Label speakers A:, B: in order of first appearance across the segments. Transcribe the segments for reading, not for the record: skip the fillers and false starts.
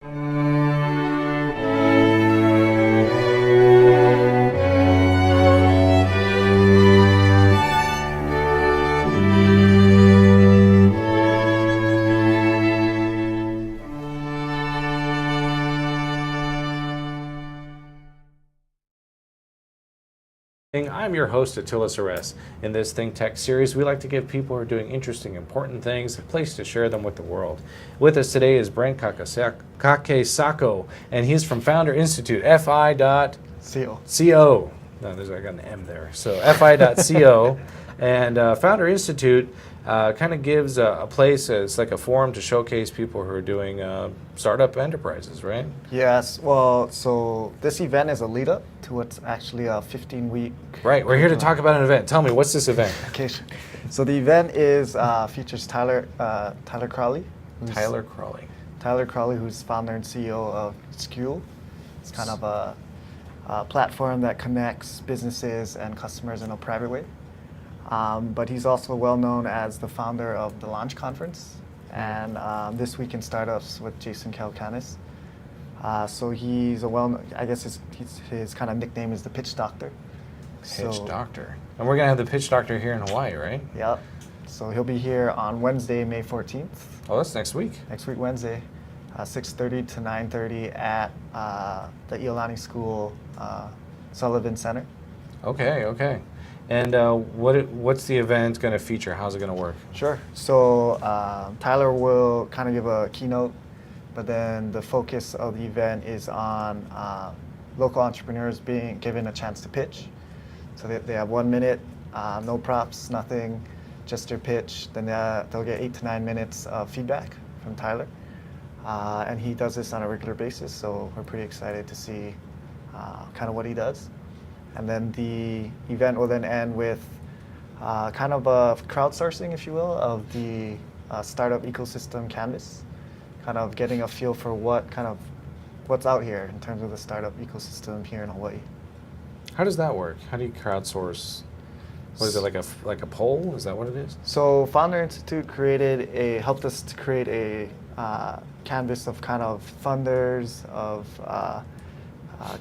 A: I'm your host, Attila Sares. In this Think Tech series, we like to give people who are doing interesting, important things a place to share them with the world. With us today is Brent Kakesako, and he's from Founder Institute, fi.co. No, I got an M there. So fi.co, and Founder Institute kind of gives a place, it's like a forum to showcase people who are doing startup enterprises, right?
B: Yes, well, so this event is a lead up to what's actually a 15-week.
A: Right, we're here to talk about an event. Tell me, what's this event?
B: Okay, so the event is features Tyler Crowley.
A: Tyler Crowley.
B: Tyler Crowley, who's founder and CEO of Skule. It's kind of a platform that connects businesses and customers in a private way. But he's also well known as the founder of the Launch Conference and This Week in Startups with Jason Calacanis. So he's a I guess his kind of nickname is the Pitch Doctor.
A: Pitch Doctor. And we're going to have the Pitch Doctor here in Hawaii, right?
B: Yep. So he'll be here on Wednesday, May 14th.
A: Oh, that's next week.
B: Next week, Wednesday, 6:30 to 9:30 at the Iolani Sullivan Center.
A: Okay. And what's the event going to feature? How's it going to work?
B: Sure. So Tyler will kind of give a keynote, but then the focus of the event is on local entrepreneurs being given a chance to pitch. So they have 1 minute, no props, nothing, just their pitch. Then they'll get 8 to 9 minutes of feedback from Tyler. And he does this on a regular basis, so we're pretty excited to see kind of what he does. And then the event will then end with kind of a crowdsourcing, if you will, of the startup ecosystem canvas, kind of getting a feel for what's out here in terms of the startup ecosystem here in Hawaii.
A: How does that work? How do you crowdsource? What is it, like a poll? Is that what it is?
B: So Founder Institute helped us to create a canvas of kind of funders, of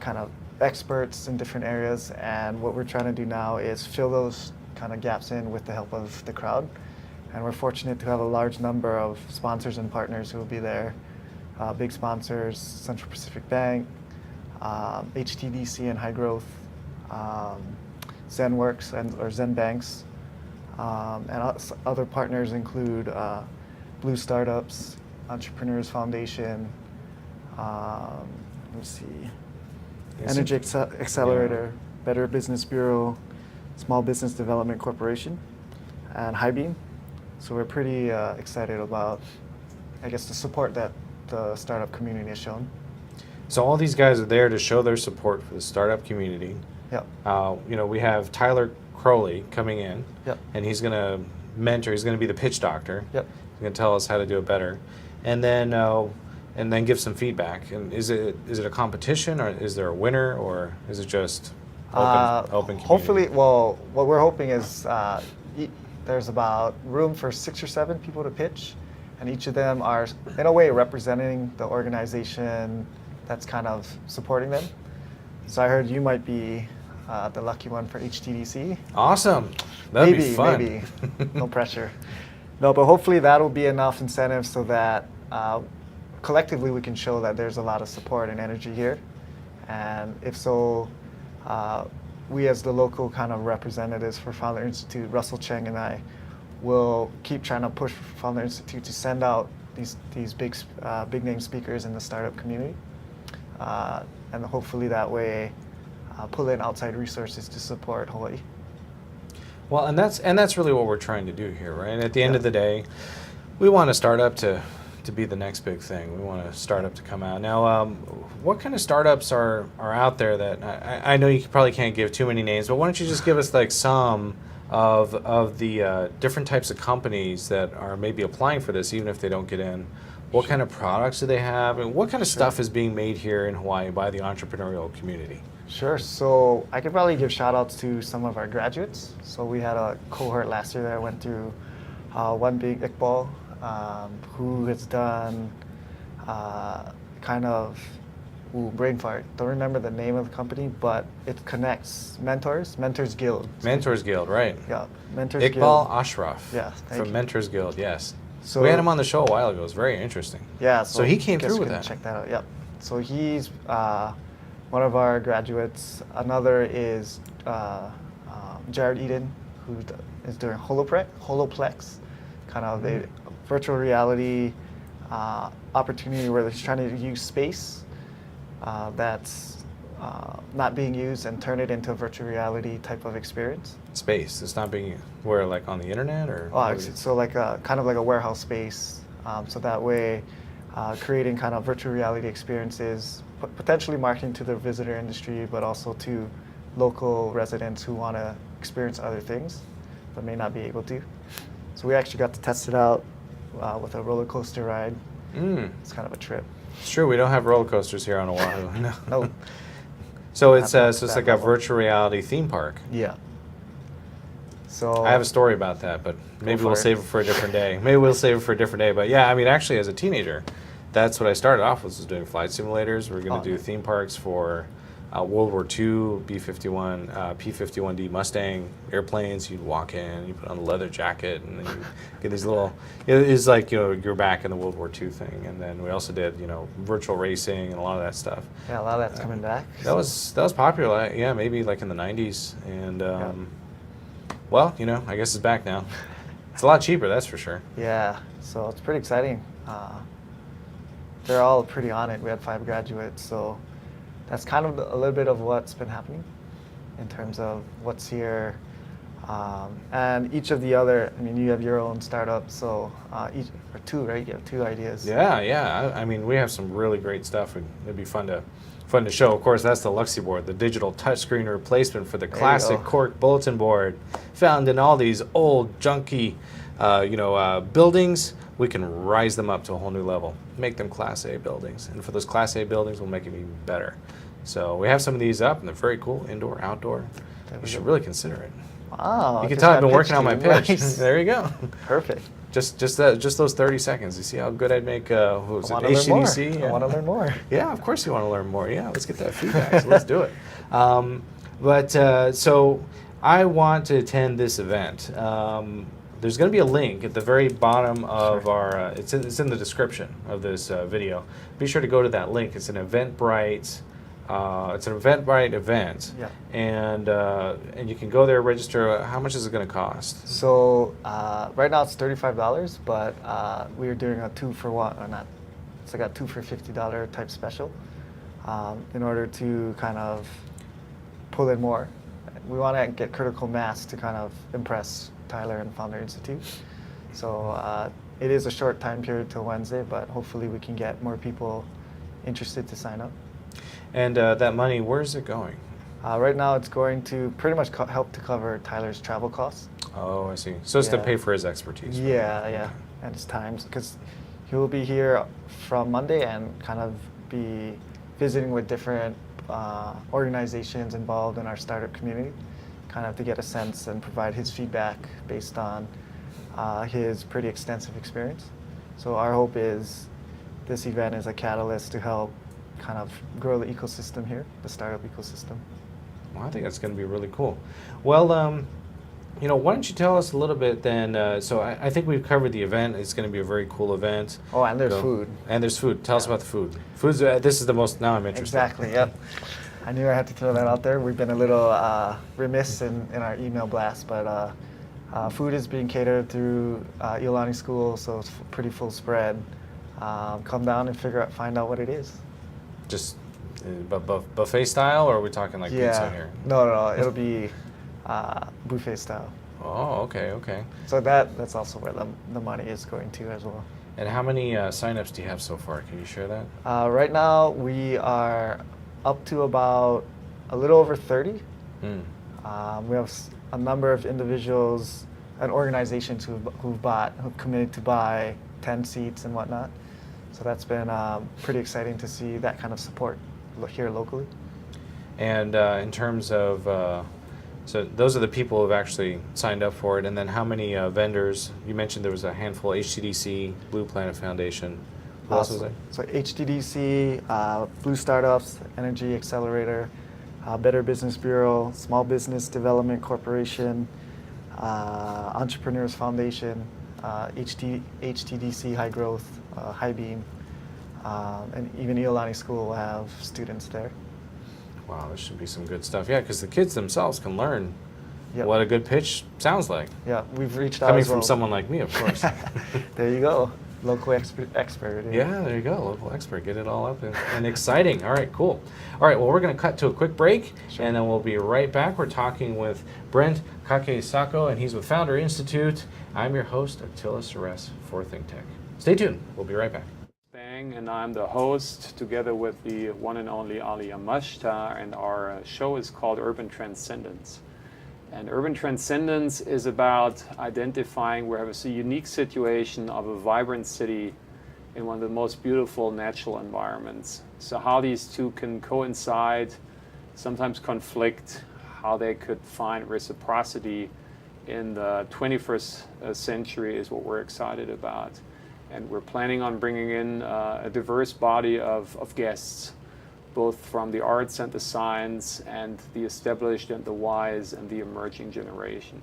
B: kind of experts in different areas, and what we're trying to do now is fill those kind of gaps in with the help of the crowd. And we're fortunate to have a large number of sponsors and partners who will be there. Big sponsors, Central Pacific Bank, HTDC and High Growth, ZenWorks or Zen Banks, and other partners include Blue Startups, Entrepreneurs Foundation, Energy Accelerator, Better Business Bureau, Small Business Development Corporation, and Highbeam. So we're pretty excited about, I guess, the support that the startup community has shown.
A: So all these guys are there to show their support for the startup community.
B: Yep.
A: We have Tyler Crowley coming in,
B: yep,
A: and he's going to mentor. He's going to be the pitch doctor.
B: Yep.
A: He's going to tell us how to do it better, and then give some feedback. And is it a competition, or is there a winner, or is it just open community?
B: Hopefully, well, what we're hoping is there's about room for 6 or 7 people to pitch, and each of them are, in a way, representing the organization that's kind of supporting them. So I heard you might be the lucky one for HTDC.
A: Awesome. That'd be fun.
B: Maybe. No pressure. No, but hopefully that'll be enough incentive so that collectively we can show that there's a lot of support and energy here. And if so, we as the local kind of representatives for Founder Institute, Russell Cheng and I, will keep trying to push Founder Institute to send out these big name speakers in the startup community. And hopefully that way pull in outside resources to support Hawaii.
A: Well, and that's really what we're trying to do here, right? And at the end of the day, we want a startup to be the next big thing. We want a startup to come out. Now, what kind of startups are out there that, I know you probably can't give too many names, but why don't you just give us like some of the different types of companies that are maybe applying for this, even if they don't get in. What kind of products do they have, and what kind of stuff is being made here in Hawaii by the entrepreneurial community?
B: Sure. So I could probably give shout outs to some of our graduates. So we had a cohort last year that went through one big Iqbal, who has done kind of, brain fart. Don't remember the name of the company, but it connects Mentors Guild.
A: Mentors Guild, right.
B: Yeah, Mentors
A: Iqbal
B: Guild.
A: Ashraf.
B: Yeah, thank
A: from
B: you.
A: Mentors Guild, yes.
B: So
A: we had him on the show a while ago. It was very interesting.
B: Yeah,
A: so he came
B: guess
A: through
B: we
A: with
B: can
A: that.
B: Check that out. Yep. So he's one of our graduates. Another is Jared Eden, who is doing Holoplex, kind of a virtual reality opportunity where they're trying to use space that's not being used and turn it into a virtual reality type of experience.
A: Space. It's not being where, like on the internet, or
B: So like a kind of like a warehouse space. So that way, creating kind of virtual reality experiences, potentially marketing to the visitor industry, but also to local residents who want to experience other things but may not be able to. So we actually got to test it out with a roller coaster ride. It's kind of a trip.
A: It's true. We don't have roller coasters here on Oahu. No.
B: No.
A: So it's
B: Not
A: so it's
B: that
A: like a
B: level.
A: virtual reality theme park.
B: Yeah. So
A: I have a story about that, but maybe
B: for
A: we'll
B: it.
A: save it for a different day. Maybe we'll save it for a different day. But yeah, I mean, actually, as a teenager, that's what I started off with, was doing flight simulators. We're going to do
B: nice.
A: theme parks for World War II, B-51, P-51D Mustang airplanes. You'd walk in, you put on a leather jacket, and then you get these little. It's like, you're back in the World War II thing. And then we also did virtual racing and a lot of that stuff.
B: Yeah, a lot of that's coming back.
A: That was popular. Yeah, maybe like in the '90s. And well, I guess it's back now. It's a lot cheaper, that's for sure.
B: Yeah, so it's pretty exciting. They're all pretty on it. We had 5 graduates, so that's kind of a little bit of what's been happening in terms of what's here. And each of the other, you have your own startup, so each, or 2, right? You have 2 ideas.
A: Yeah. I mean, we have some really great stuff. It'd be fun to show. Of course, that's the Luxy board, the digital touchscreen replacement for the classic cork bulletin board, found in all these old junky, buildings. We can rise them up to a whole new level, make them Class A buildings, and for those Class A buildings, we'll make them even better. So we have some of these up, and they're very cool, indoor, outdoor. You should really consider it.
B: Wow!
A: You can tell I've been working on my pitch.
B: Nice.
A: There you go.
B: Perfect.
A: Just those 30 seconds. You see how good I'd make what was it, HCDC?
B: I want to learn more.
A: Yeah, of course you want to learn more. Yeah, let's get that feedback. So let's do it. So I want to attend this event. There's going to be a link at the very bottom of our. It's in the description of this video. Be sure to go to that link. It's an Eventbrite. It's an Eventbrite event.
B: Yeah.
A: And you can go there, register. How much is it going to cost?
B: So right now it's $35, but we are doing a 2-for-1, or not. It's like a 2 for $50 type special, in order to kind of pull in more. We want to get critical mass to kind of impress Tyler and Founder Institute. So it is a short time period till Wednesday, but hopefully we can get more people interested to sign up.
A: And that money, where is it going?
B: Right now it's going to pretty much help to cover Tyler's travel costs.
A: Oh, I see. So it's to pay for his expertise. Right?
B: Yeah, and his times, because he will be here from Monday and kind of be visiting with different organizations involved in our startup community, kind of to get a sense and provide his feedback based on his pretty extensive experience. So our hope is this event is a catalyst to help kind of grow the ecosystem here, the startup ecosystem.
A: Well, I think that's going to be really cool. Well, why don't you tell us a little bit then? So I think we've covered the event. It's going to be a very cool event.
B: Oh, and there's food.
A: And there's food. Tell us about the food. Food's this is the most. Now I'm interested.
B: Exactly. Yep. I knew I had to throw that out there. We've been a little remiss in our email blast, but food is being catered through Iolani School, so it's pretty full spread. Come down and find out what it is.
A: Just buffet style, or are we talking like pizza here?
B: No, it'll be buffet style.
A: Oh, okay.
B: So that's also where the money is going to as well.
A: And how many signups do you have so far? Can you share that?
B: Right now we are up to about a little over 30. We have a number of individuals and organizations who've committed to buy 10 seats and whatnot. So that's been pretty exciting to see that kind of support here locally.
A: And in terms of, so those are the people who've actually signed up for it. And then how many vendors? You mentioned there was a handful: HCDC, Blue Planet Foundation, Who else was there?
B: So HTDC, Blue Startups, Energy Accelerator, Better Business Bureau, Small Business Development Corporation, Entrepreneurs Foundation, HTDC High Growth, High Beam, and even Iolani School will have students there.
A: Wow, this should be some good stuff. Yeah, because the kids themselves can learn
B: Yep.
A: what a good pitch sounds like.
B: Yeah, we've reached out
A: Coming
B: as well.
A: from someone like me, of course.
B: There you go, local expert.
A: Yeah, there you go, local expert. Get it all up and exciting. All right, cool. All right, well, we're going to cut to a quick break,
B: Sure.
A: and then we'll be right back. We're talking with Brent Kakesako, and he's with Founder Institute. I'm your host, Attila Sures for Think Tech. Stay tuned. We'll be right back.
C: And I'm the host together with the one and only Ali Amashta, and our show is called Urban Transcendence. And Urban Transcendence is about identifying where we have a unique situation of a vibrant city in one of the most beautiful natural environments. So how these two can coincide, sometimes conflict, how they could find reciprocity in the 21st century is what we're excited about. And we're planning on bringing in a diverse body of guests, both from the arts and the science and the established and the wise and the emerging generation.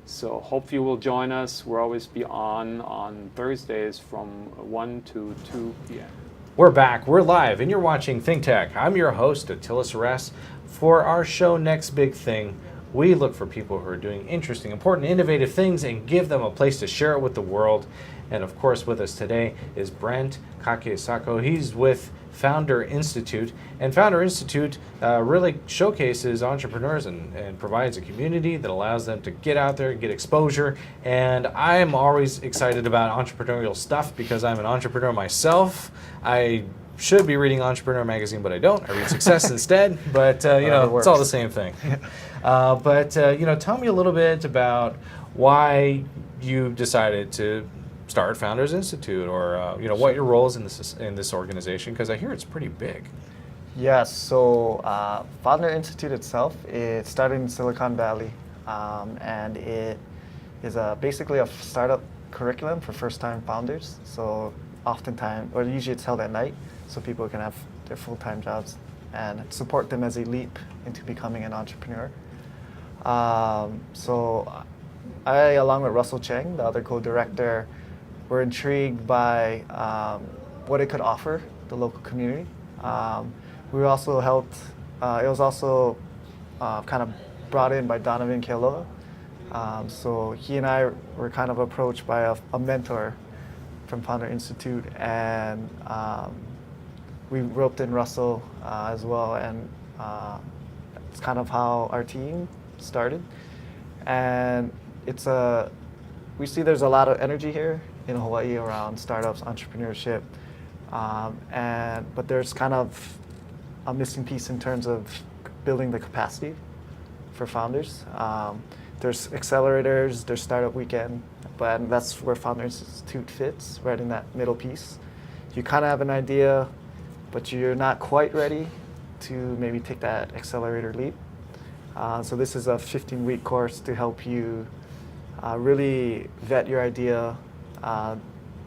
C: So hope you will join us. We'll always be on Thursdays from 1 to 2 p.m.
A: We're back. We're live, and you're watching Think Tech. I'm your host, Attila Sures. For our show, Next Big Thing, we look for people who are doing interesting, important, innovative things and give them a place to share it with the world. And of course, with us today is Brent Kakesako. He's with Founder Institute. And Founder Institute really showcases entrepreneurs and provides a community that allows them to get out there and get exposure. And I am always excited about entrepreneurial stuff because I'm an entrepreneur myself. I should be reading Entrepreneur Magazine, but I don't. I read Success instead. But, it's all the same thing. Tell me a little bit about why you decided to start Founders Institute, or what your role is in this organization, because I hear it's pretty big.
B: Yes, so Founder Institute itself, it started in Silicon Valley, and it is basically a startup curriculum for first-time founders. So oftentimes, or usually it's held at night, so people can have their full-time jobs and support them as they leap into becoming an entrepreneur. So I, along with Russell Cheng, the other co-director, were intrigued by what it could offer the local community. We were also helped, it was also kind of brought in by Donovan Kealoha. So he and I were kind of approached by a mentor from Founder Institute, and we roped in Russell as well, and it's kind of how our team started. And we see there's a lot of energy here in Hawaii around startups, entrepreneurship, but there's kind of a missing piece in terms of building the capacity for founders. There's accelerators, there's Startup Weekend, but that's where Founder Institute fits, right in that middle piece. You kind of have an idea, but you're not quite ready to maybe take that accelerator leap. So this is a 15-week course to help you really vet your idea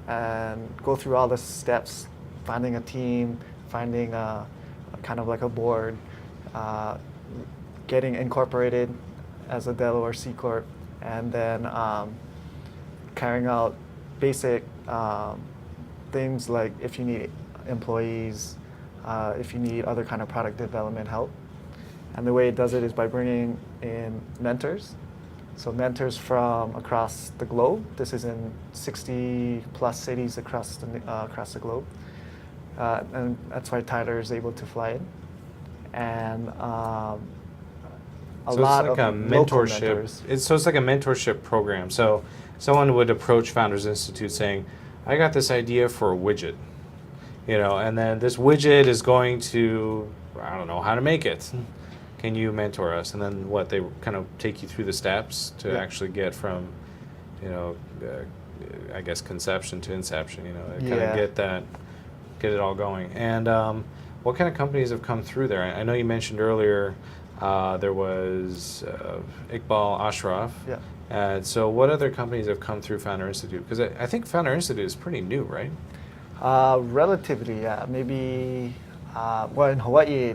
B: and go through all the steps, finding a team, finding kind of like a board, getting incorporated as a Delaware C Corp, and then carrying out basic things like if you need employees, if you need other kind of product development help. And the way it does it is by bringing in mentors. So mentors from across the globe. This is in 60 plus cities across the globe. And that's why Tyler is able to fly in. And a lot of local mentors.
A: So it's like a mentorship program. So someone would approach Founders Institute saying, I got this idea for a widget, and then this widget is going to, I don't know how to make it. Can you mentor us? And then they kind of take you through the steps to actually get from, I guess conception to inception, kind of get it all going. And what kind of companies have come through there? I know you mentioned earlier there was Iqbal Ashraf.
B: Yeah.
A: So what other companies have come through Founder Institute? Because I think Founder Institute is pretty new, right?
B: Relatively, yeah. Maybe, well, in Hawaii,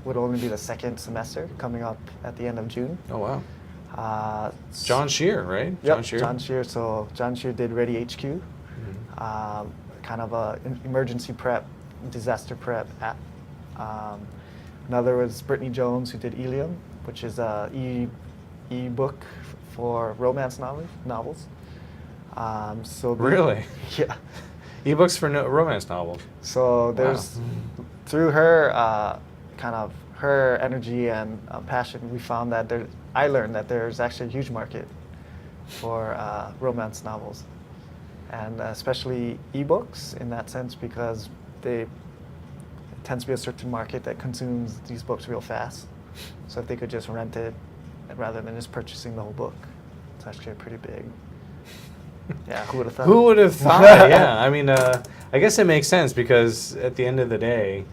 B: would only be the second semester coming up at the end of June.
A: Oh, wow.
B: Uh,
A: John Shear, right?
B: Yep,
A: John Shear?
B: John Shear. So John Shear did Ready HQ, kind of a emergency prep, disaster prep app. Another was Brittany Jones, who did Elium, which is a e-book for romance novels.
A: Really?
B: Yeah.
A: Ebooks for romance novels.
B: So there's, through her kind of her energy and passion, we found that I learned that there's actually a huge market for romance novels, and especially ebooks in that sense, because it tends to be a certain market that consumes these books real fast. So if they could just rent it rather than just purchasing the whole book, it's actually a pretty big. Yeah, who would have thought?
A: Who would have thought? Yeah, I mean, I guess it makes sense because at the end of the day,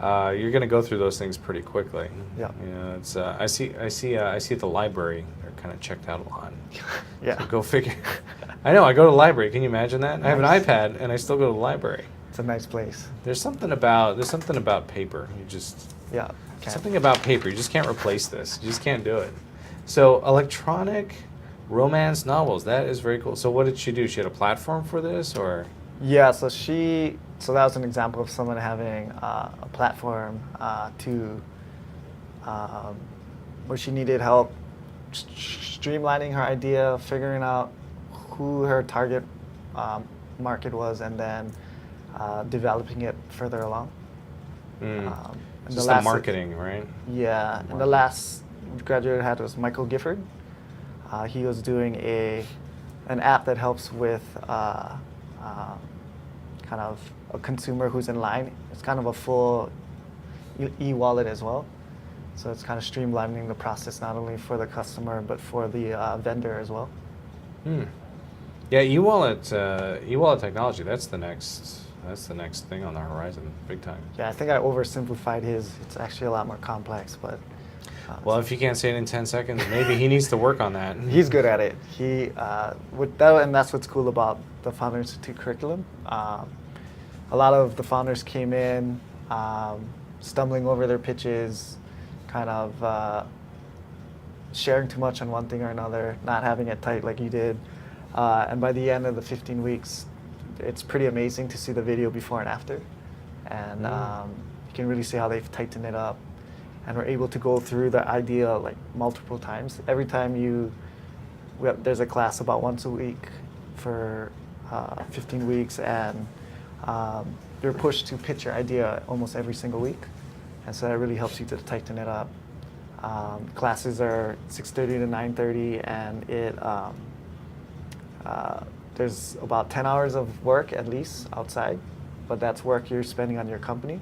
A: you're going to go through those things pretty quickly.
B: Yeah.
A: You know, it's I see at the library they're kind of checked out a lot.
B: Yeah.
A: So go figure. I know. I go to the library. Can you imagine that? I have an iPad and I still go to the library.
B: It's a nice place.
A: There's something about paper. You just
B: Yeah.
A: something about paper. You just can't replace this. You just can't do it. So electronic romance novels. That is very cool. So what did she do? She had a platform for this, or?
B: Yeah, so that was an example of someone having a platform where she needed help streamlining her idea, figuring out who her target market was, and then developing it further along.
A: Just the marketing, right?
B: Yeah, and the last graduate I had was Michael Gifford. He was doing an app that helps with kind of a consumer who's in line. It's kind of a full e-wallet as well. So it's kind of streamlining the process not only for the customer but for the vendor as well.
A: Yeah, e-wallet technology. That's the next thing on the horizon, big time.
B: Yeah, I think I oversimplified his. It's actually a lot more complex, but.
A: Well, if you can't say it in 10 seconds, maybe he needs to work on that.
B: He's good at it. And that's what's cool about the Founder Institute curriculum. A lot of the founders came in stumbling over their pitches, kind of sharing too much on one thing or another, not having it tight like you did. And by the end of the 15 weeks, it's pretty amazing to see the video before and after. And you can really see how they've tightened it up. And we're able to go through the idea like multiple times. Every time there's a class about once a week for 15 weeks, and you're pushed to pitch your idea almost every single week. And so that really helps you to tighten it up. Classes are 6:30 to 9:30, and there's about 10 hours of work at least outside, but that's work you're spending on your company.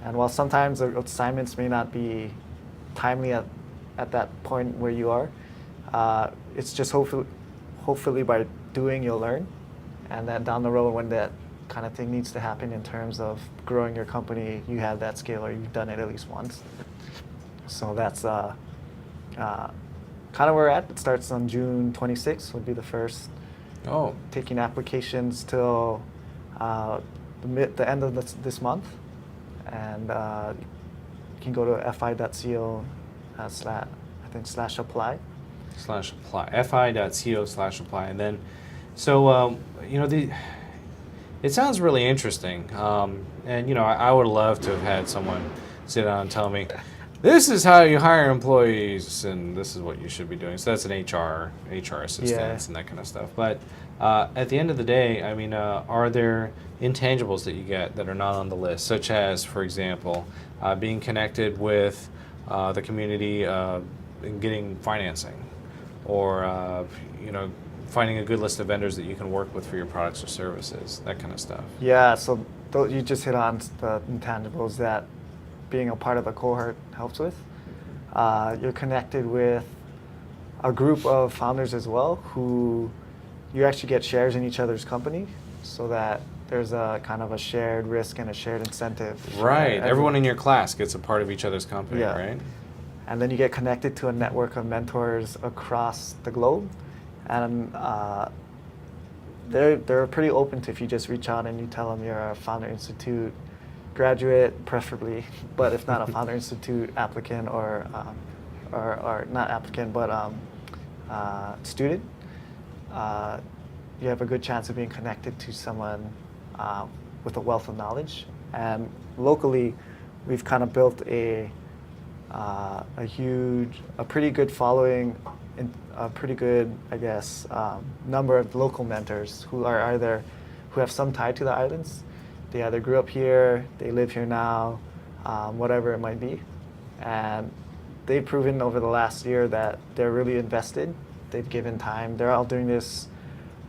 B: And while sometimes the assignments may not be timely at that point where you are, it's just hopefully by doing you'll learn, and then down the road when that kind of thing needs to happen in terms of growing your company, you have that skill or you've done it at least once. So that's kind of where we're at. It starts on June 26th, would be the first. Taking applications till the end of this month. And you can go to fi.co /apply.
A: fi.co/apply. And then, so, it sounds really interesting. And, I would love to have had someone sit down and tell me, this is how you hire employees, and this is what you should be doing. So that's an HR assistants and that kind of stuff. But at the end of the day, I mean, are there intangibles that you get that are not on the list, such as, for example, being connected with the community and getting financing, or finding a good list of vendors that you can work with for your products or services, that kind of stuff?
B: Yeah, so you just hit on the intangibles that being a part of a cohort helps with. You're connected with a group of founders as well who you actually get shares in each other's company, so that there's a kind of a shared risk and a shared incentive.
A: Right. Everyone in your class gets a part of each other's company, right?
B: And then you get connected to a network of mentors across the globe. And they're pretty open to if you just reach out and you tell them you're a Founder Institute graduate, preferably, but if not a Founder Institute applicant or not applicant, but student, you have a good chance of being connected to someone with a wealth of knowledge. And locally, we've kind of built a pretty good following, a pretty good, I guess, number of local mentors who have some tie to the islands. They either grew up here, they live here now, whatever it might be. And they've proven over the last year that they're really invested. They've given time. They're all doing this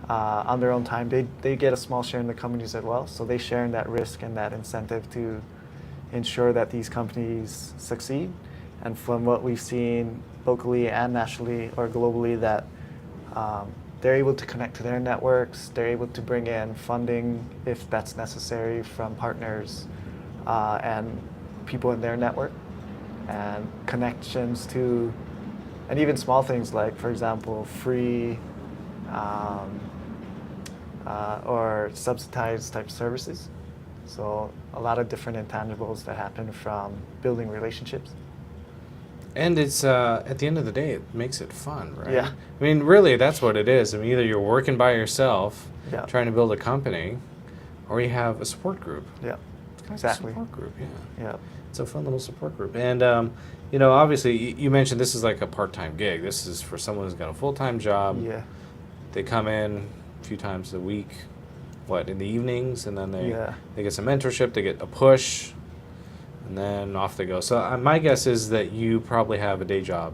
B: on their own time. They get a small share in the companies as well, so they share in that risk and that incentive to ensure that these companies succeed. And from what we've seen locally and nationally or globally, that they're able to connect to their networks, they're able to bring in funding if that's necessary from partners and people in their network, and connections to, and even small things like, for example, free or subsidized type services. So a lot of different intangibles that happen from building relationships.
A: And it's at the end of the day, it makes it fun, right?
B: Yeah.
A: I mean, really, that's what it is. I mean, either you're working by yourself,
B: Yeah.
A: trying to build a company, or you have a support group.
B: Yeah,
A: It's kind of
B: exactly.
A: a support group, yeah.
B: Yeah.
A: It's a fun little support group. And, you know, obviously, you mentioned this is like a part-time gig. This is for someone who's got a full-time job.
B: Yeah.
A: They come in a few times a week, in the evenings, and then they get some mentorship, they get a push, and then off they go. So my guess is that you probably have a day job.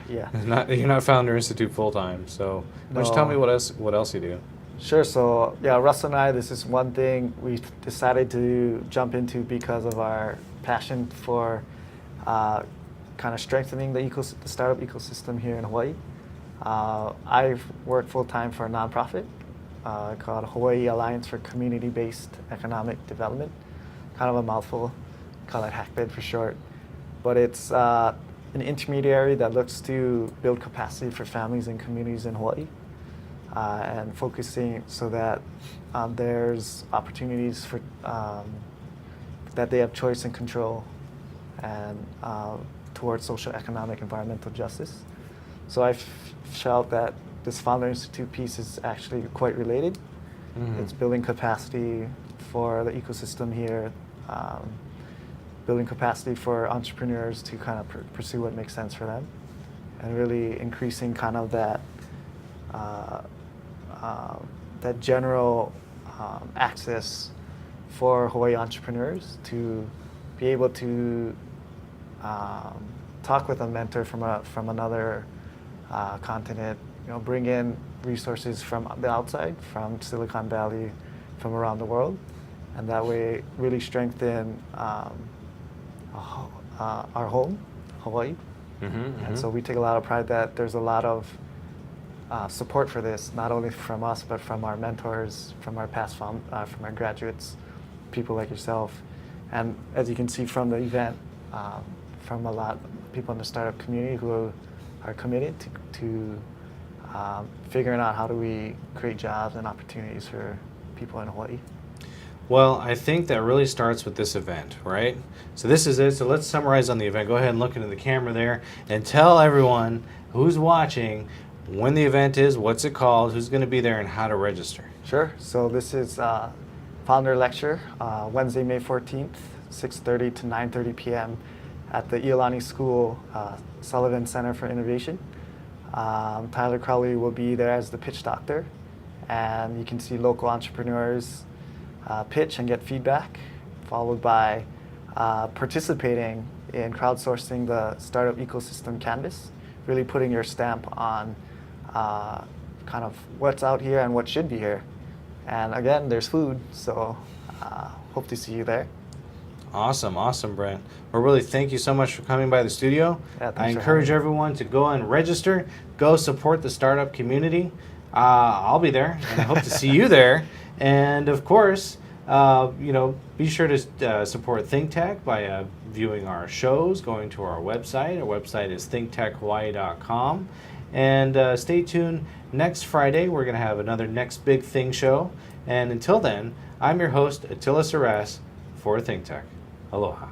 B: Yeah.
A: You're not Founder Institute full-time. So why don't you tell me what else you do?
B: Sure. So yeah, Russ and I, this is one thing we decided to jump into because of our passion for kind of strengthening the startup ecosystem here in Hawaii. I've worked full-time for a nonprofit called Hawaii Alliance for Community-Based Economic Development. Kind of a mouthful. Call it HACBED for short. But it's an intermediary that looks to build capacity for families and communities in Hawaii, and focusing so that there's opportunities for that they have choice and control, and towards social, economic, environmental justice. So I felt that this Founder Institute piece is actually quite related. Mm-hmm. It's building capacity for the ecosystem here, building capacity for entrepreneurs to kind of pursue what makes sense for them, and really increasing kind of that general access for Hawaii entrepreneurs to be able to talk with a mentor from another continent, bring in resources from the outside, from Silicon Valley, from around the world, and that way really strengthen our home, Hawaii. Mm-hmm. And so we take a lot of pride that there's a lot of support for this, not only from us, but from our mentors, from our from our graduates, people like yourself. And as you can see from the event, from a lot of people in the startup community who are committed to figuring out how do we create jobs and opportunities for people in Hawaii.
A: Well, I think that really starts with this event, right? So this is it. So let's summarize on the event. Go ahead and look into the camera there and tell everyone who's watching when the event is, what's it called, who's going to be there, and how to register.
B: Sure. So this is Founder Lecture, Wednesday, May 14th, 6:30 to 9:30 p.m. at the Iolani Sullivan Center for Innovation. Tyler Crowley will be there as the pitch doctor, and you can see local entrepreneurs pitch and get feedback, followed by participating in crowdsourcing the startup ecosystem canvas, really putting your stamp on kind of what's out here and what should be here. And again, there's food, so hope to see you there.
A: Awesome, Brent. Well, really, thank you so much for coming by the studio.
B: Yeah,
A: I encourage everyone to go and register, go support the startup community. I'll be there, and I hope to see you there. And of course, be sure to support ThinkTech by viewing our shows, going to our website. Our website is thinktechhawaii.com. And stay tuned. Next Friday, we're going to have another Next Big Thing show. And until then, I'm your host, Attila Saras, for Think Tech. Aloha.